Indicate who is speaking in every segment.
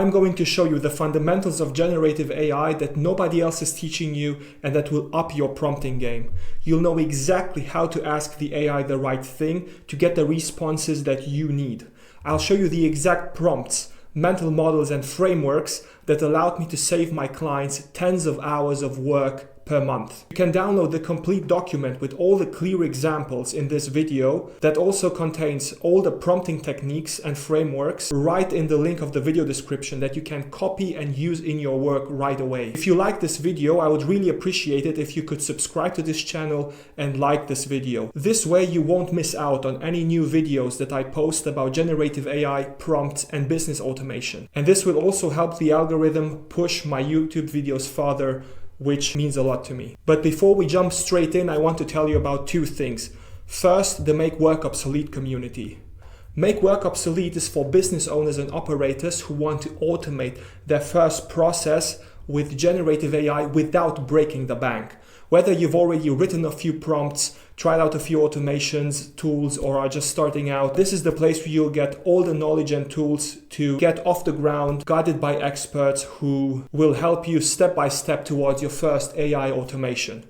Speaker 1: I'm going to show you the fundamentals of generative AI that nobody else is teaching you and that will up your prompting game. You'll know exactly how to ask the AI the right thing to get the responses that you need. I'll show you the exact prompts, mental models and frameworks that allowed me to save my clients tens of hours of work per month. You can download the complete document with all the clear examples in this video that also contains all the prompting techniques and frameworks right in the link of the video description that you can copy and use in your work right away. If you like this video, I would really appreciate it if you could subscribe to this channel and like this video. This way you won't miss out on any new videos that I post about generative AI, prompts and business automation. And this will also help the algorithm push my YouTube videos further, which means a lot to me. But before we jump straight in, I want to tell you about two things. First, the Make Work Obsolete community. Make Work Obsolete is for business owners and operators who want to automate their first process with generative AI without breaking the bank. Whether you've already written a few prompts, tried out a few automations, tools, or are just starting out, this is the place where you'll get all the knowledge and tools to get off the ground, guided by experts who will help you step by step towards your first AI automation.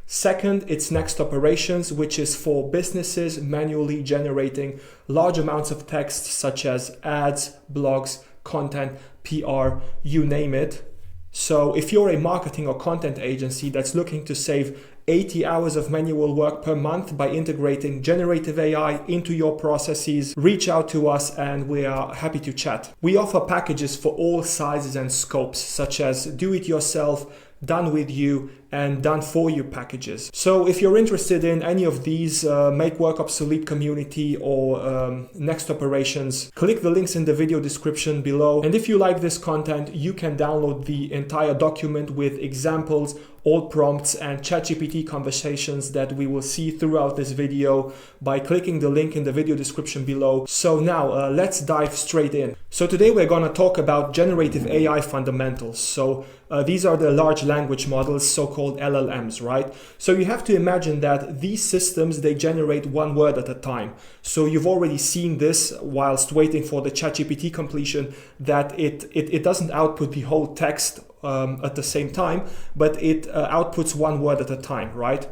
Speaker 1: Second, it's Next Operations, which is for businesses manually generating large amounts of text such as ads, blogs, content, PR, you name it. So if you're a marketing or content agency that's looking to save 80 hours of manual work per month by integrating generative AI into your processes, reach out to us and we are happy to chat. We offer packages for all sizes and scopes, such as do-it-yourself, done with you, and done for you packages. So if you're interested in any of these, Make Work Obsolete community or Next Operations, click the links in the video description below. And if you like this content, you can download the entire document with examples, all prompts and ChatGPT conversations that we will see throughout this video by clicking the link in the video description below. So now let's dive straight in. So today we're going to talk about generative AI fundamentals. So these are the large language models, so-called LLMs, right? So you have to imagine that these systems, they generate one word at a time. So you've already seen this whilst waiting for the ChatGPT completion, that it doesn't output the whole text at the same time, but it outputs one word at a time, right?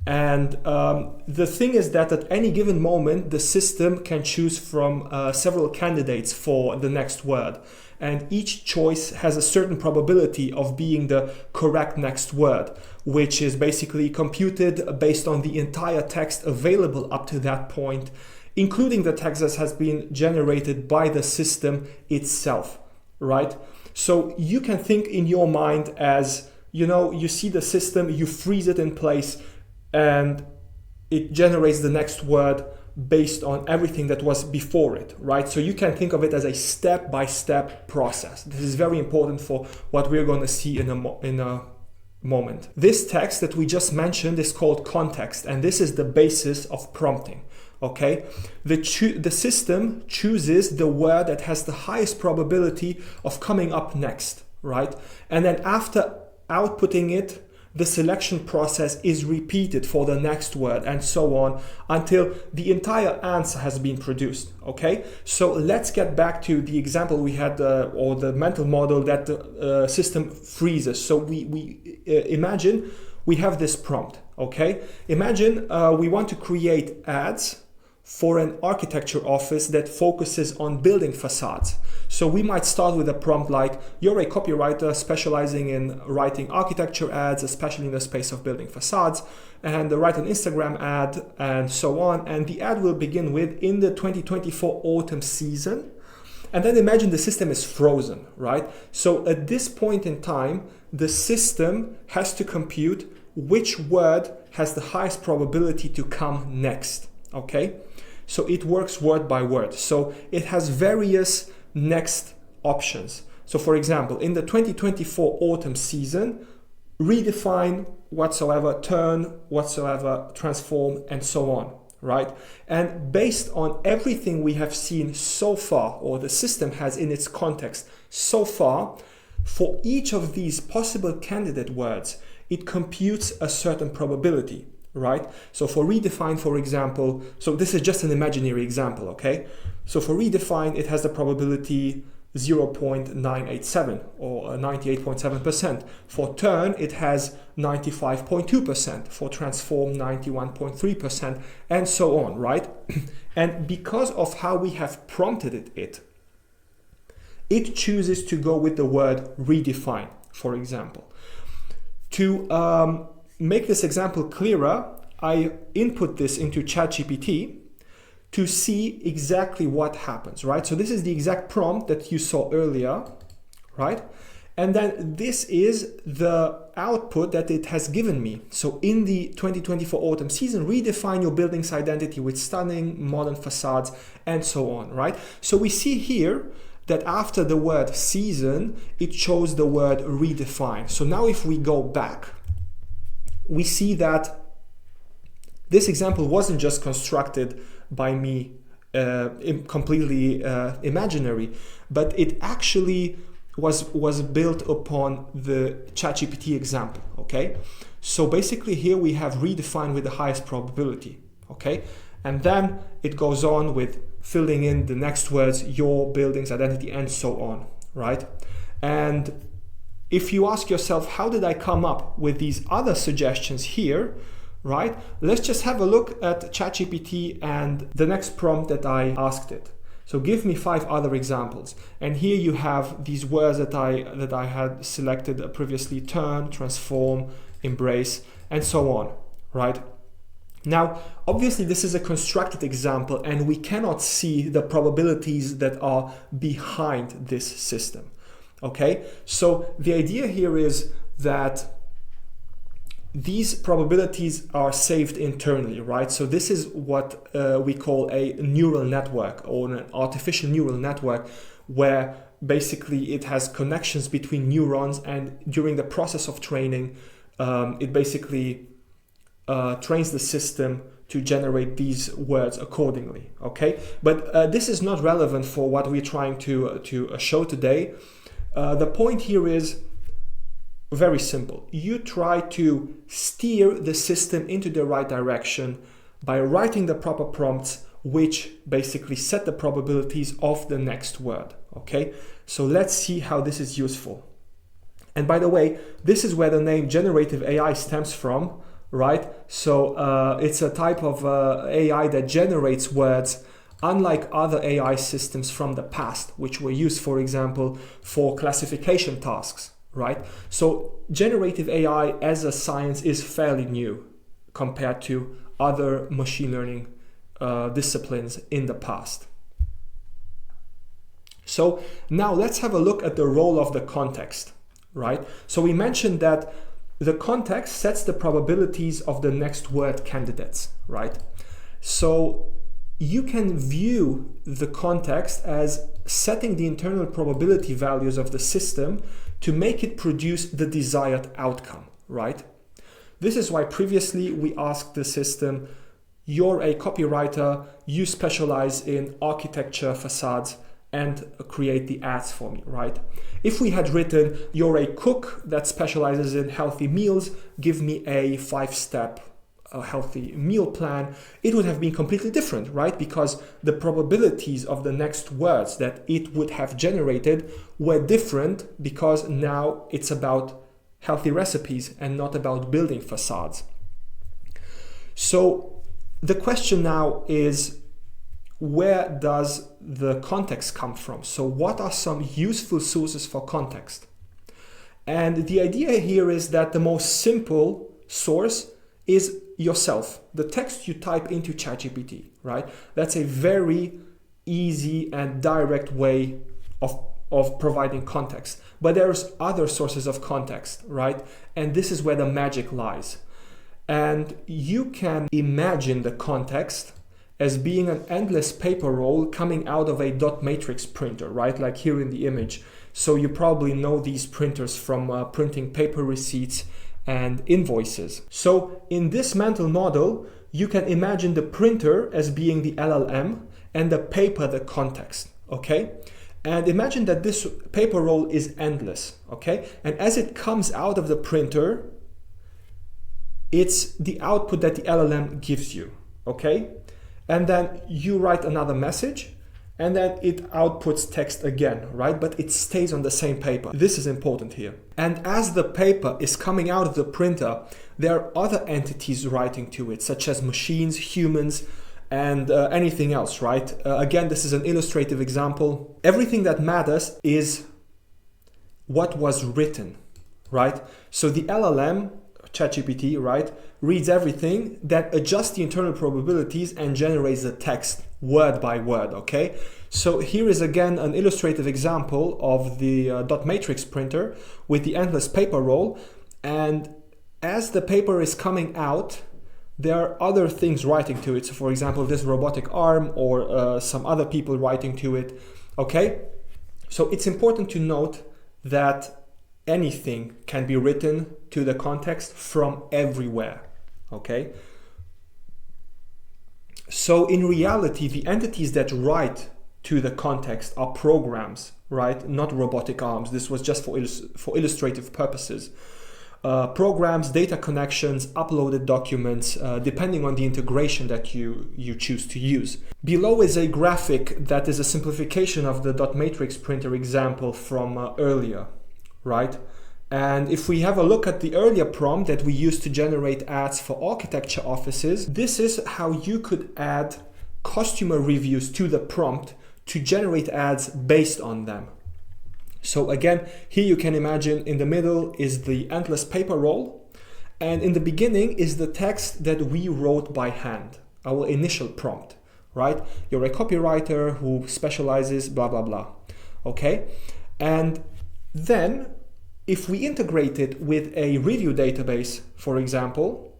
Speaker 1: And the thing is that at any given moment, the system can choose from several candidates for the next word. And each choice has a certain probability of being the correct next word, which is basically computed based on the entire text available up to that point, including the text that has been generated by the system itself, right? So you can think in your mind as, you see the system, you freeze it in place, and it generates the next word based on everything that was before it, right? So you can think of it as a step-by-step process. This is very important for what we're going to see in a moment. This text that we just mentioned is called context, and this is the basis of prompting. Okay, the system chooses the word that has the highest probability of coming up next, right? And then after outputting it, the selection process is repeated for the next word and so on until the entire answer has been produced. Okay, so let's get back to the example we had, or the mental model that the system freezes. So we imagine we have this prompt. Okay, imagine we want to create ads for an architecture office that focuses on building facades. So we might start with a prompt like, you're a copywriter specializing in writing architecture ads, especially in the space of building facades, and write an Instagram ad and so on. And the ad will begin with, in the 2024 autumn season. And then imagine the system is frozen, right? So at this point in time, the system has to compute which word has the highest probability to come next, okay? So it works word by word. So it has various next options. So for example, in the 2024 autumn season, redefine whatsoever, turn whatsoever, transform, and so on, right? And based on everything we have seen so far, or the system has in its context so far, for each of these possible candidate words, it computes a certain probability. Right? So for redefine, for example, so this is just an imaginary example, okay? So for redefine, it has the probability 0.987 or 98.7%. For turn, it has 95.2%. For transform, 91.3%, and so on, right? And because of how we have prompted it chooses to go with the word redefine, for example. To make this example clearer, I input this into ChatGPT to see exactly what happens, right? So this is the exact prompt that you saw earlier, right? And then this is the output that it has given me. So in the 2024 autumn season, redefine your building's identity with stunning modern facades and so on, right? So we see here that after the word season, it shows the word redefine. So now if we go back, we see that this example wasn't just constructed by me, completely imaginary, but it actually was built upon the ChatGPT example, okay? So basically here we have redefine with the highest probability, okay? And then it goes on with filling in the next words, your building's identity, and so on, right? And if you ask yourself, how did I come up with these other suggestions here, right? Let's just have a look at ChatGPT and the next prompt that I asked it. So give me 5 other examples. And here you have these words that I had selected previously: turn, transform, embrace, and so on, right? Now, obviously this is a constructed example and we cannot see the probabilities that are behind this system, okay? So the idea here is that these probabilities are saved internally, right? So this is what we call a neural network or an artificial neural network, where basically it has connections between neurons, and during the process of training, it basically trains the system to generate these words accordingly, okay? But this is not relevant for what we're trying to show today. The point here is very simple. You try to steer the system into the right direction by writing the proper prompts, which basically set the probabilities of the next word, okay? So let's see how this is useful. And by the way, this is where the name generative AI stems from, right? So it's a type of AI that generates words, unlike other AI systems from the past, which were used, for example, for classification tasks, right? So generative AI as a science is fairly new compared to other machine learning disciplines in the past. So now let's have a look at the role of the context, right? So we mentioned that the context sets the probabilities of the next word candidates, right? So you can view the context as setting the internal probability values of the system to make it produce the desired outcome, right? This is why previously we asked the system, you're a copywriter, you specialize in architecture, facades, and create the ads for me, right? If we had written, you're a cook that specializes in healthy meals, give me a 5-step healthy meal plan, it would have been completely different, right? Because the probabilities of the next words that it would have generated were different, because now it's about healthy recipes and not about building facades. So the question now is, where does the context come from? So what are some useful sources for context? And the idea here is that the most simple source is yourself, the text you type into ChatGPT, right? That's a very easy and direct way of providing context. But there's other sources of context, right? And this is where the magic lies. And you can imagine the context as being an endless paper roll coming out of a dot matrix printer, right? Like here in the image. So you probably know these printers from printing paper receipts and invoices. So in this mental model, you can imagine the printer as being the LLM and the paper the context, okay? And imagine that this paper roll is endless, okay? And as it comes out of the printer, it's the output that the LLM gives you, okay? And then you write another message, and then it outputs text again, right? But it stays on the same paper. This is important here. And as the paper is coming out of the printer, there are other entities writing to it, such as machines, humans, and anything else, right? Again, this is an illustrative example. Everything that matters is what was written, right? So the LLM, ChatGPT, right, reads everything, that adjusts the internal probabilities and generates the text word by word, okay? So here is again an illustrative example of the dot matrix printer with the endless paper roll. And as the paper is coming out, there are other things writing to it. So for example, this robotic arm or some other people writing to it, okay? So it's important to note that anything can be written to the context from everywhere, okay? So in reality, the entities that write to the context are programs, right? Not robotic arms. This was just for illustrative purposes. Programs, data connections, uploaded documents, depending on the integration that you choose to use. Below is a graphic that is a simplification of the dot matrix printer example from earlier, right? And if we have a look at the earlier prompt that we used to generate ads for architecture offices, this is how you could add customer reviews to the prompt to generate ads based on them. So again, here you can imagine in the middle is the endless paper roll, and in the beginning is the text that we wrote by hand, our initial prompt, right? You're a copywriter who specializes blah, blah, blah, okay? And then if we integrate it with a review database, for example,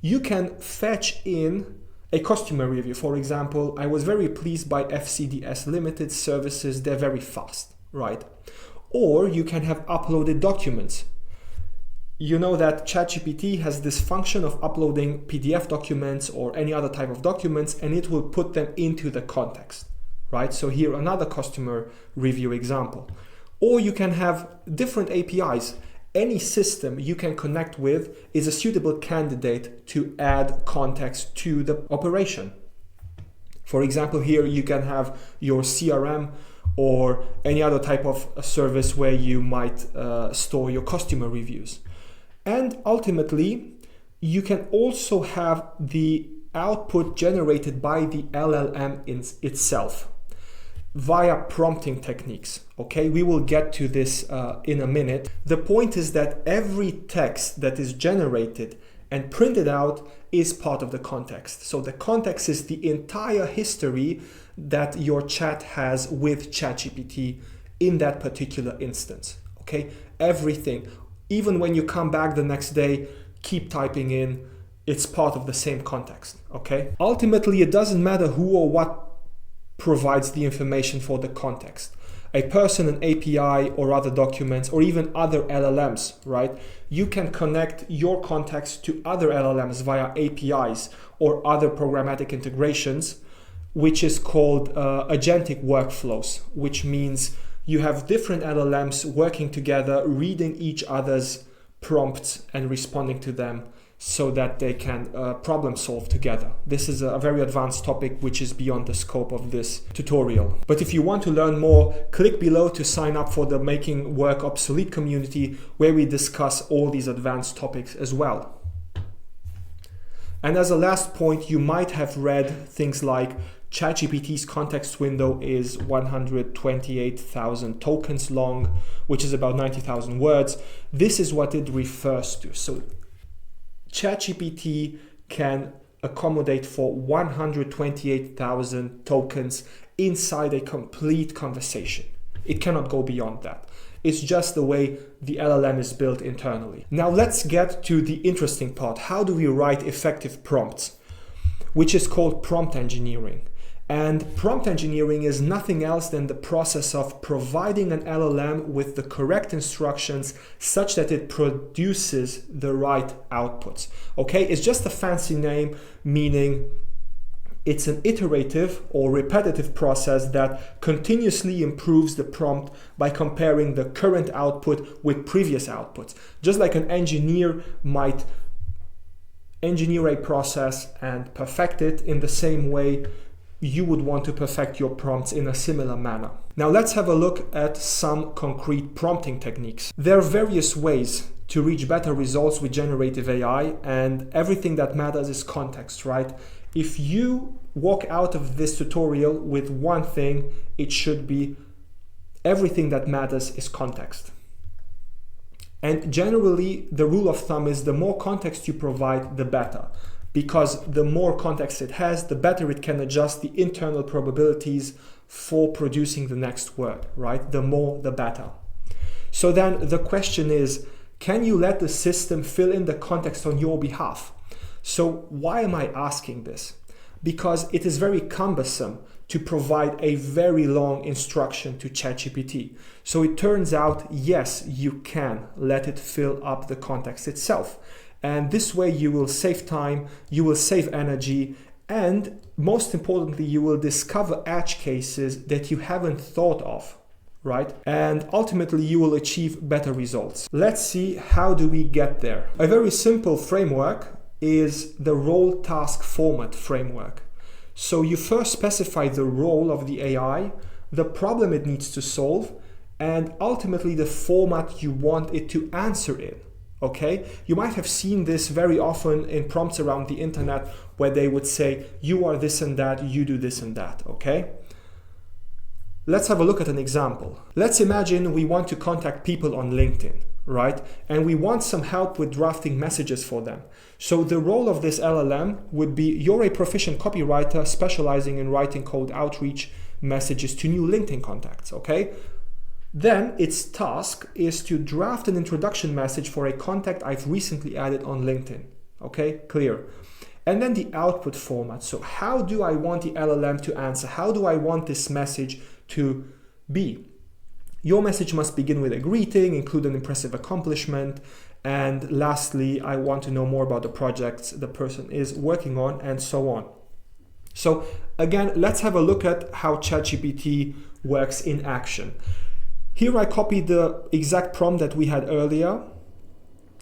Speaker 1: you can fetch in a customer review. For example, I was very pleased by FCDS Limited services, they're very fast, right? Or you can have uploaded documents. You know that ChatGPT has this function of uploading PDF documents or any other type of documents, and it will put them into the context, right? So here another customer review example. Or you can have different APIs. Any system you can connect with is a suitable candidate to add context to the operation. For example, here you can have your CRM or any other type of service where you might store your customer reviews. And ultimately, you can also have the output generated by the LLM itself via prompting techniques, okay? We will get to this in a minute. The point is that every text that is generated and printed out is part of the context. So the context is the entire history that your chat has with ChatGPT in that particular instance, okay? Everything. Even when you come back the next day, keep typing in, it's part of the same context, okay? Ultimately, it doesn't matter who or what provides the information for the context. A person, an API, or other documents, or even other LLMs, right? You can connect your context to other LLMs via APIs or other programmatic integrations, which is called agentic workflows, which means you have different LLMs working together, reading each other's prompts and responding to them so that they can problem solve together. This is a very advanced topic which is beyond the scope of this tutorial. But if you want to learn more, click below to sign up for the Making Work Obsolete community, where we discuss all these advanced topics as well. And as a last point, you might have read things like ChatGPT's context window is 128,000 tokens long, which is about 90,000 words. This is what it refers to. So ChatGPT can accommodate for 128,000 tokens inside a complete conversation. It cannot go beyond that. It's just the way the LLM is built internally. Now let's get to the interesting part. How do we write effective prompts? Which is called prompt engineering. And prompt engineering is nothing else than the process of providing an LLM with the correct instructions such that it produces the right outputs. Okay, it's just a fancy name, meaning it's an iterative or repetitive process that continuously improves the prompt by comparing the current output with previous outputs. Just like an engineer might engineer a process and perfect it, in the same way you would want to perfect your prompts in a similar manner. Now let's have a look at some concrete prompting techniques. There are various ways to reach better results with generative AI, and everything that matters is context, right? If you walk out of this tutorial with one thing, it should be everything that matters is context. And generally, the rule of thumb is the more context you provide, the better. Because the more context it has, the better it can adjust the internal probabilities for producing the next word, right? The more, the better. So then the question is, can you let the system fill in the context on your behalf? So why am I asking this? Because it is very cumbersome to provide a very long instruction to ChatGPT. So it turns out, yes, you can let it fill up the context itself. And this way you will save time, you will save energy, and most importantly, you will discover edge cases that you haven't thought of, right? And ultimately you will achieve better results. Let's see, how do we get there? A very simple framework is the role task format framework. So you first specify the role of the AI, the problem it needs to solve, and ultimately the format you want it to answer in. Okay, you might have seen this very often in prompts around the internet where they would say, you are this and that, you do this and that, okay? Let's have a look at an example. Let's imagine we want to contact people on LinkedIn, right? And we want some help with drafting messages for them. So the role of this LLM would be, you're a proficient copywriter specializing in writing cold outreach messages to new LinkedIn contacts, okay? Then its task is to draft an introduction message for a contact I've recently added on LinkedIn. Okay, clear. And then the output format. So how do I want the LLM to answer? How do I want this message to be? Your message must begin with a greeting, include an impressive accomplishment, and lastly, I want to know more about the projects the person is working on, and so on. So again, let's have a look at how ChatGPT works in action. Here I copied the exact prompt that we had earlier,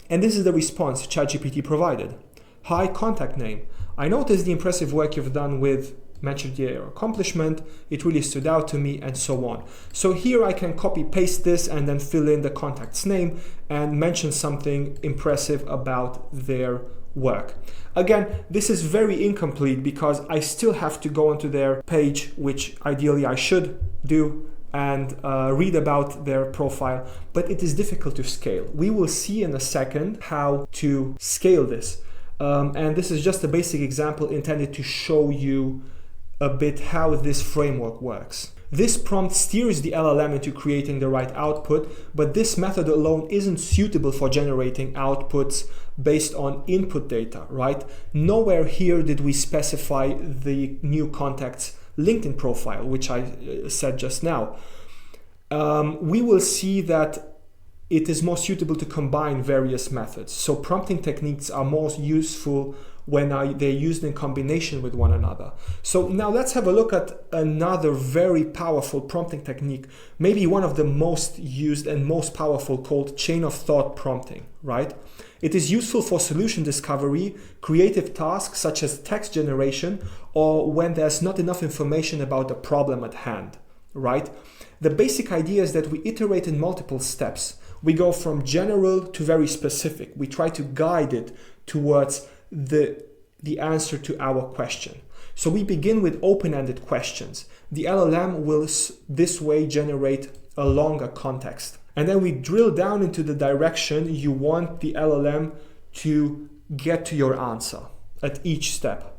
Speaker 1: and this is the response ChatGPT provided. Hi, contact name. I noticed the impressive work you've done with mentioned your accomplishment. It really stood out to me, and so on. So here I can copy paste this and then fill in the contact's name and mention something impressive about their work. Again, this is very incomplete because I still have to go onto their page, which ideally I should do, and read about their profile, but it is difficult to scale. We will see in a second how to scale this. And this is just a basic example intended to show you a bit how this framework works. This prompt steers the LLM into creating the right output, but this method alone isn't suitable for generating outputs based on input data, right? Nowhere here did we specify the new contact's LinkedIn profile, which I said just now. We will see that it is more suitable to combine various methods. So prompting techniques are most useful when they're used in combination with one another. So now let's have a look at another very powerful prompting technique, maybe one of the most used and most powerful, called chain of thought prompting, right? It is useful for solution discovery, creative tasks such as text generation, or when there's not enough information about the problem at hand, right? The basic idea is that we iterate in multiple steps. We go from general to very specific. We try to guide it towards the answer to our question. So we begin with open-ended questions. The LLM will this way generate a longer context. And then we drill down into the direction you want the LLM to get to your answer at each step.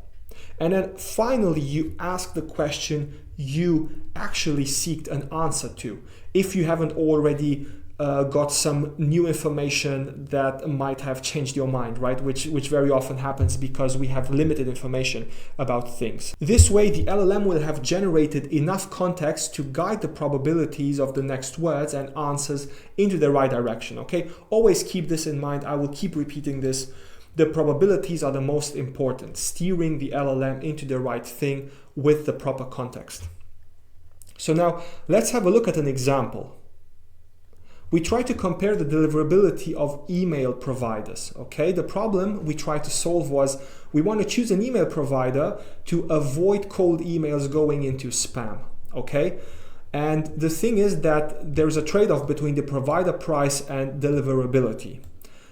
Speaker 1: And then finally, you ask the question you actually seeked an answer to, if you haven't already got some new information that might have changed your mind, right? Which very often happens because we have limited information about things. This way, the LLM will have generated enough context to guide the probabilities of the next words and answers into the right direction, okay? Always keep this in mind. I will keep repeating this. The probabilities are the most important, steering the LLM into the right thing with the proper context. So now let's have a look at an example. we try to compare the deliverability of email providers. Okay, the problem we tried to solve was we want to choose an email provider to avoid cold emails going into spam. Okay, and the thing is that there's a trade-off between the provider price and deliverability.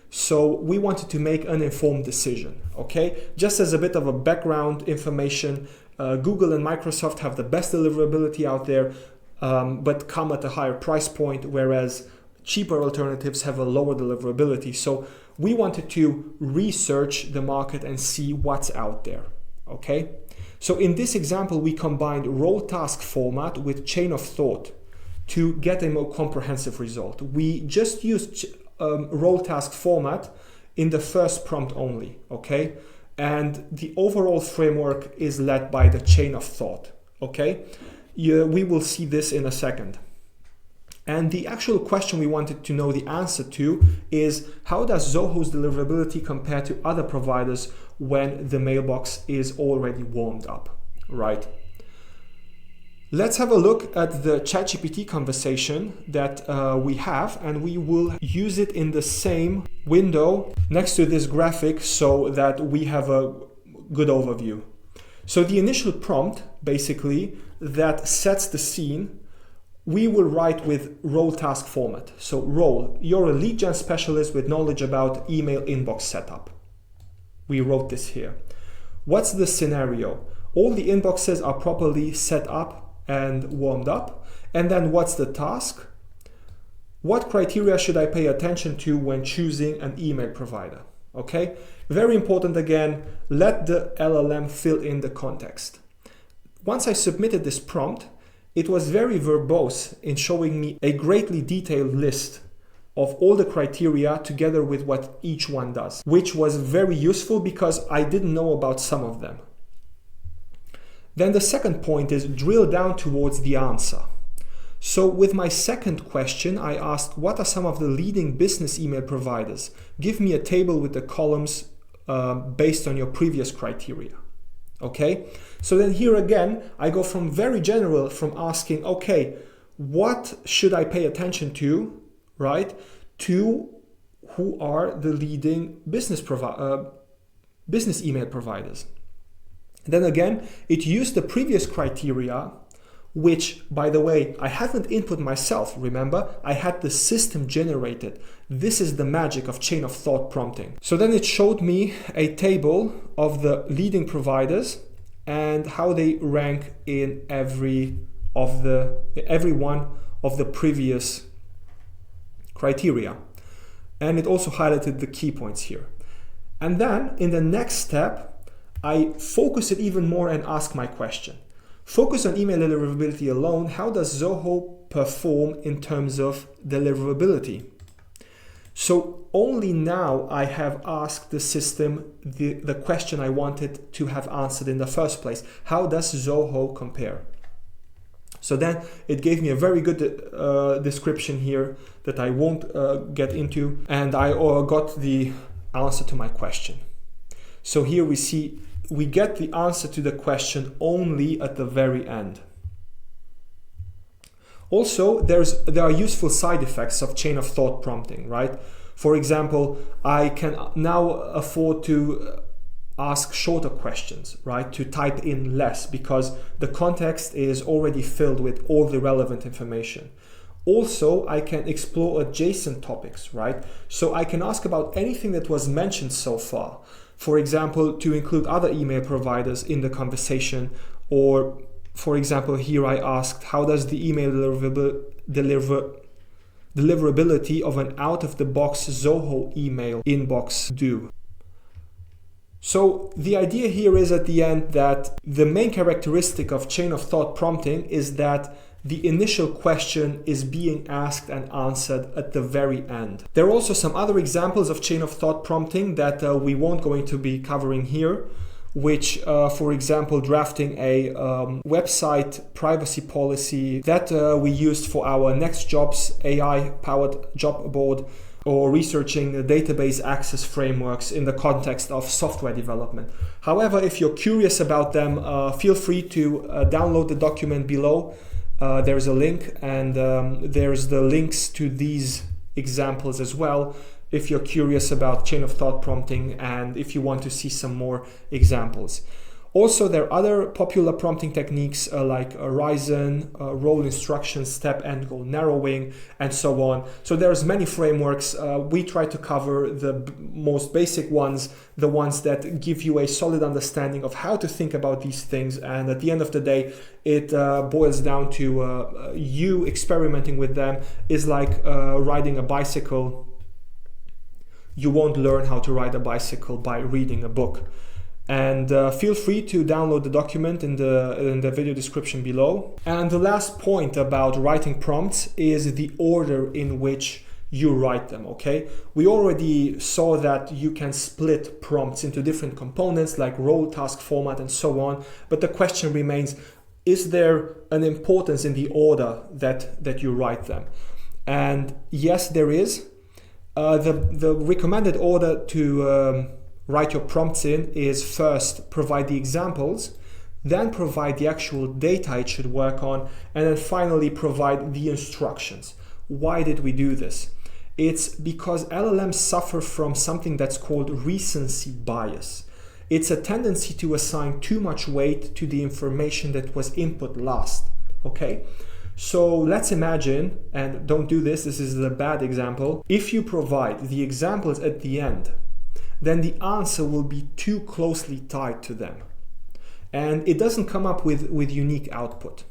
Speaker 1: So we wanted to make an informed decision. Okay, just as a bit of a background information, Google and Microsoft have the best deliverability out there, but come at a higher price point, whereas cheaper alternatives have a lower deliverability. So we wanted to research the market and see what's out there. Okay, so in this example, we combined role task format with chain of thought to get a more comprehensive result. We just used role task format in the first prompt only. Okay, and the overall framework is led by the chain of thought. Okay, we will see this in a second. And the actual question we wanted to know the answer to is, how does Zoho's deliverability compare to other providers when the mailbox is already warmed up, right? Let's have a look at the ChatGPT conversation that we have, and we will use it in the same window next to this graphic so that we have a good overview. So the initial prompt, basically, that sets the scene, we will write with role task format. So role, you're a lead gen specialist with knowledge about email inbox setup. We wrote this here. What's the scenario? All the inboxes are properly set up and warmed up. And then what's the task? What criteria should I pay attention to when choosing an email provider? Okay, very important again, let the LLM fill in the context. Once I submitted this prompt, it was very verbose in showing me a greatly detailed list of all the criteria together with what each one does, which was very useful because I didn't know about some of them. Then the second point is drill down towards the answer. So with my second question, I asked, what are some of the leading business email providers? Give me a table with the columns based on your previous criteria. Okay, so then here again, I go from very general, from asking, okay, what should I pay attention to, right, to who are the leading business email providers. Then again, it used the previous criteria, which, by the way, I haven't input myself, remember? I had the system generated. This is the magic of chain of thought prompting. So then it showed me a table of the leading providers and how they rank in every one of the previous criteria. And it also highlighted the key points here. And then in the next step, I focus it even more and ask my question. Focus on email deliverability alone. How does Zoho perform in terms of deliverability? So only now I have asked the system the question I wanted to have answered in the first place. How does Zoho compare? So then it gave me a very good description here that I won't get into, and I got the answer to my question. So here we see we get the answer to the question only at the very end. Also, there are useful side effects of chain of thought prompting, right? For example, I can now afford to ask shorter questions, right? To type in less because the context is already filled with all the relevant information. Also, I can explore adjacent topics, right? So I can ask about anything that was mentioned so far. For example, to include other email providers in the conversation, or for example, here I asked, how does the email deliverability of an out-of-the-box Zoho email inbox do? So the idea here is at the end that the main characteristic of chain of thought prompting is that the initial question is being asked and answered at the very end. There are also some other examples of chain of thought prompting that we won't going to be covering here, which, for example, drafting a website privacy policy that we used for our Next Jobs AI-powered job board, or researching the database access frameworks in the context of software development. However, if you're curious about them, feel free to download the document below There's a link, and there's the links to these examples as well if you're curious about chain of thought prompting and if you want to see some more examples. Also, there are other popular prompting techniques like horizon, role instructions, step and goal narrowing, and so on. So there's many frameworks. We try to cover the most basic ones, the ones that give you a solid understanding of how to think about these things. And at the end of the day, it boils down to you experimenting with them. Is like riding a bicycle. You won't learn how to ride a bicycle by reading a book. And feel free to download the document in the video description below. And the last point about writing prompts is the order in which you write them, okay? We already saw that you can split prompts into different components like role, task, format, and so on. But the question remains, is there an importance in the order that you write them? And yes, there is. The recommended order to write your prompts in is first provide the examples, then provide the actual data it should work on, and then finally provide the instructions. Why did we do this? It's because LLMs suffer from something that's called recency bias. It's a tendency to assign too much weight to the information that was input last, okay? So let's imagine, and don't do this, this is the bad example, if you provide the examples at the end, then the answer will be too closely tied to them. And it doesn't come up with unique output.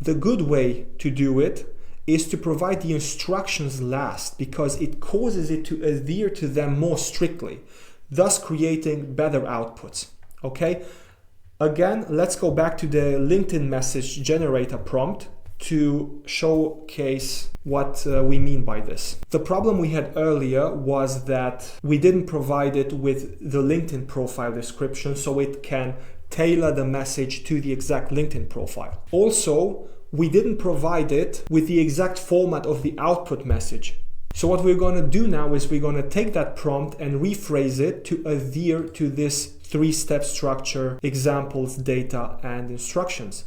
Speaker 1: The good way to do it is to provide the instructions last, because it causes it to adhere to them more strictly, thus creating better outputs, okay? Again, let's go back to the LinkedIn message generator prompt to showcase what we mean by this. The problem we had earlier was that we didn't provide it with the LinkedIn profile description, so it can tailor the message to the exact LinkedIn profile. Also, we didn't provide it with the exact format of the output message. So what we're going to do now is we're going to take that prompt and rephrase it to adhere to this three-step structure: examples, data, and instructions.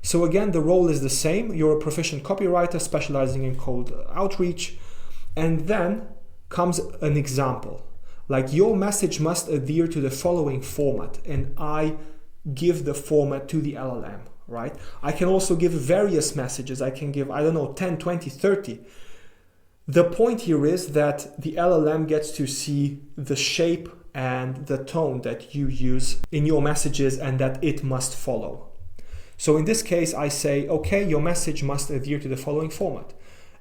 Speaker 1: So again, the role is the same. You're a proficient copywriter specializing in cold outreach. And then comes an example. Like, your message must adhere to the following format. And I give the format to the LLM, right? I can also give various messages. I can give, 10, 20, 30. The point here is that the LLM gets to see the shape and the tone that you use in your messages and that it must follow. So in this case, I say, okay, your message must adhere to the following format.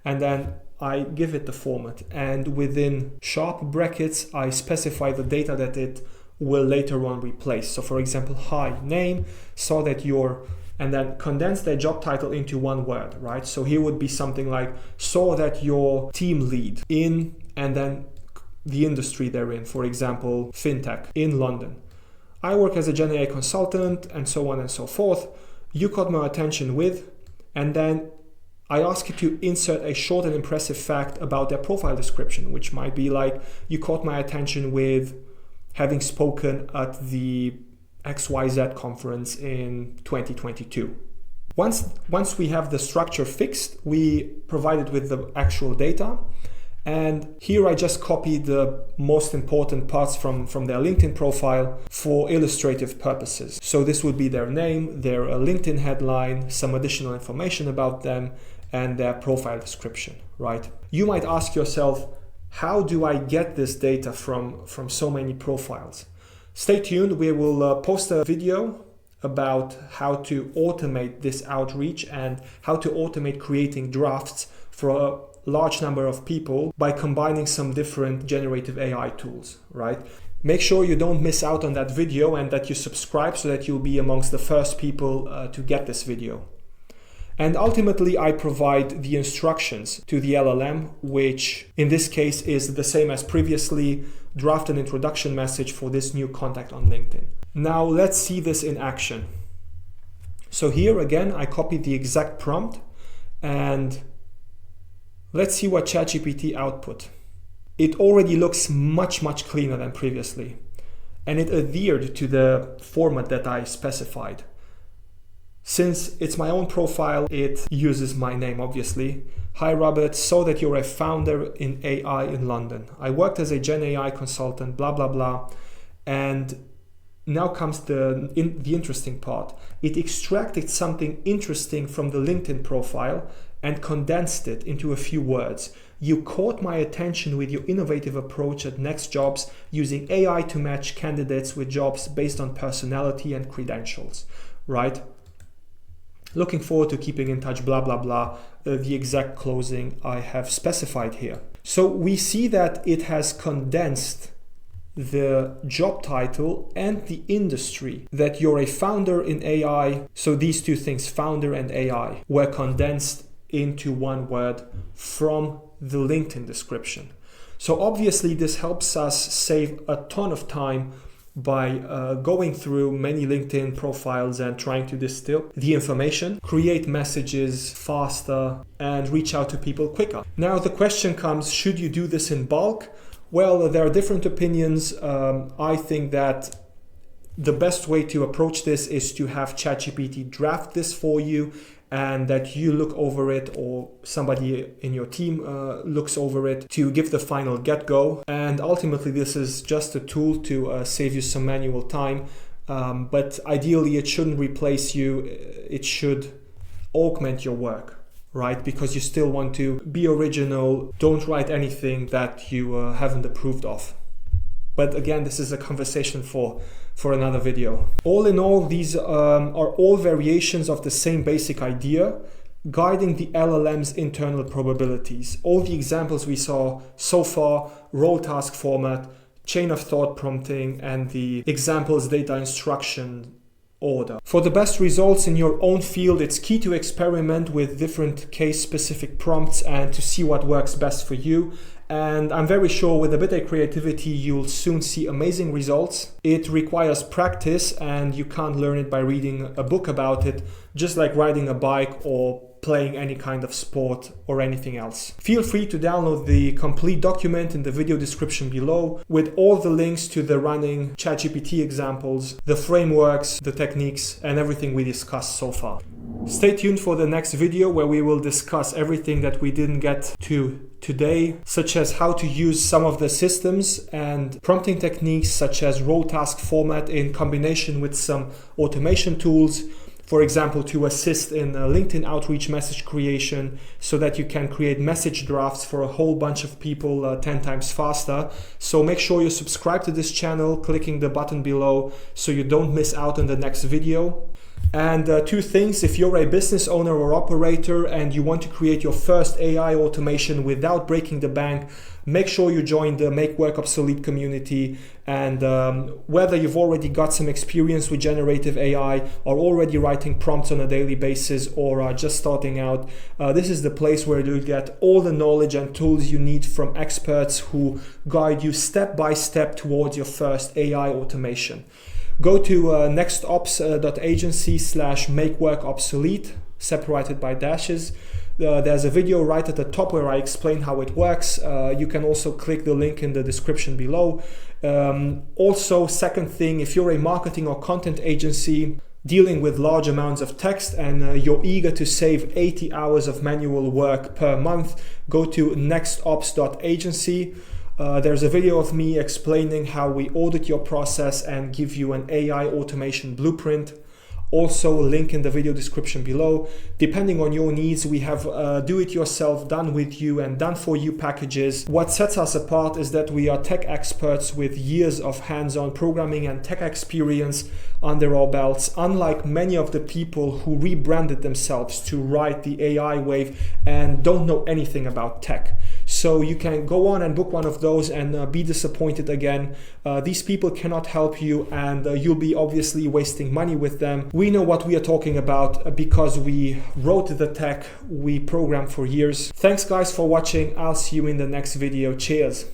Speaker 1: And then I give it the format. And within sharp brackets, I specify the data that it will later on replace. So for example, hi, name, saw that you're, and then condense their job title into one word, right? So here would be something like, saw that you're team lead in, and then the industry they're in, for example, fintech in London. I work as a Gen AI consultant, and so on and so forth. You caught my attention with, and then I ask you to insert a short and impressive fact about their profile description, which might be like, you caught my attention with having spoken at the XYZ conference in 2022. Once we have the structure fixed, we provide it with the actual data. And here I just copied the most important parts from their LinkedIn profile for illustrative purposes. So this would be their name, their LinkedIn headline, some additional information about them, and their profile description, right? You might ask yourself, how do I get this data from so many profiles? Stay tuned, we will post a video about how to automate this outreach and how to automate creating drafts for a large number of people by combining some different generative AI tools, right? Make sure you don't miss out on that video and that you subscribe so that you'll be amongst the first people to get this video. And ultimately, I provide the instructions to the LLM, which in this case is the same as previously. Draft an introduction message for this new contact on LinkedIn. Now let's see this in action. So here again, I copied the exact prompt, and let's see what ChatGPT output. It already looks much cleaner than previously, and it adhered to the format that I specified. Since it's my own profile, it uses my name, obviously. Hi Robert, saw that you're a founder in AI in London. I worked as a Gen AI consultant, blah, blah, blah. And now comes the interesting part. It extracted something interesting from the LinkedIn profile and condensed it into a few words. You caught my attention with your innovative approach at Next Jobs, using AI to match candidates with jobs based on personality and credentials, right? Looking forward to keeping in touch, blah, blah, blah, the exact closing I have specified here. So we see that it has condensed the job title and the industry, that you're a founder in AI. So these two things, founder and AI, were condensed into one word from the LinkedIn description. So obviously this helps us save a ton of time by going through many LinkedIn profiles and trying to distill the information, create messages faster, and reach out to people quicker. Now the question comes, should you do this in bulk? Well, there are different opinions. I think that the best way to approach this is to have ChatGPT draft this for you, and that you look over it, or somebody in your team looks over it to give the final get-go. And ultimately, this is just a tool to save you some manual time. But ideally, it shouldn't replace you. It should augment your work, right? Because you still want to be original. Don't write anything that you haven't approved of. But again, this is a conversation for another video. All in all, these are all variations of the same basic idea, guiding the LLM's internal probabilities. All the examples we saw so far, role task format, chain of thought prompting, and the examples data instruction order. For the best results in your own field, it's key to experiment with different case-specific prompts and to see what works best for you. And I'm very sure with a bit of creativity, you'll soon see amazing results. It requires practice, and you can't learn it by reading a book about it, just like riding a bike or playing any kind of sport or anything else. Feel free to download the complete document in the video description below with all the links to the running ChatGPT examples, the frameworks, the techniques, and everything we discussed so far. Stay tuned for the next video where we will discuss everything that we didn't get to today, such as how to use some of the systems and prompting techniques such as role task format in combination with some automation tools, for example, to assist in LinkedIn outreach message creation so that you can create message drafts for a whole bunch of people 10 times faster. So make sure you subscribe to this channel, clicking the button below so you don't miss out on the next video. And two things, if you're a business owner or operator and you want to create your first AI automation without breaking the bank, make sure you join the Make Work Obsolete community. And whether you've already got some experience with generative AI, or already writing prompts on a daily basis, or are just starting out, this is the place where you'll get all the knowledge and tools you need from experts who guide you step by step towards your first AI automation. Go to nextops.agency/makeworkobsolete, separated by dashes. There's a video right at the top where I explain how it works. You can also click the link in the description below. Also, second thing, if you're a marketing or content agency dealing with large amounts of text and you're eager to save 80 hours of manual work per month, go to nextops.agency. There's a video of me explaining how we audit your process and give you an AI automation blueprint. Also, link in the video description below. Depending on your needs, we have do-it-yourself, done with you, and done for you packages. What sets us apart is that we are tech experts with years of hands-on programming and tech experience under our belts, unlike many of the people who rebranded themselves to ride the AI wave and don't know anything about tech. So you can go on and book one of those and be disappointed again. These people cannot help you, and you'll be obviously wasting money with them. We know what we are talking about because we wrote the tech, we programmed for years. Thanks guys for watching. I'll see you in the next video. Cheers.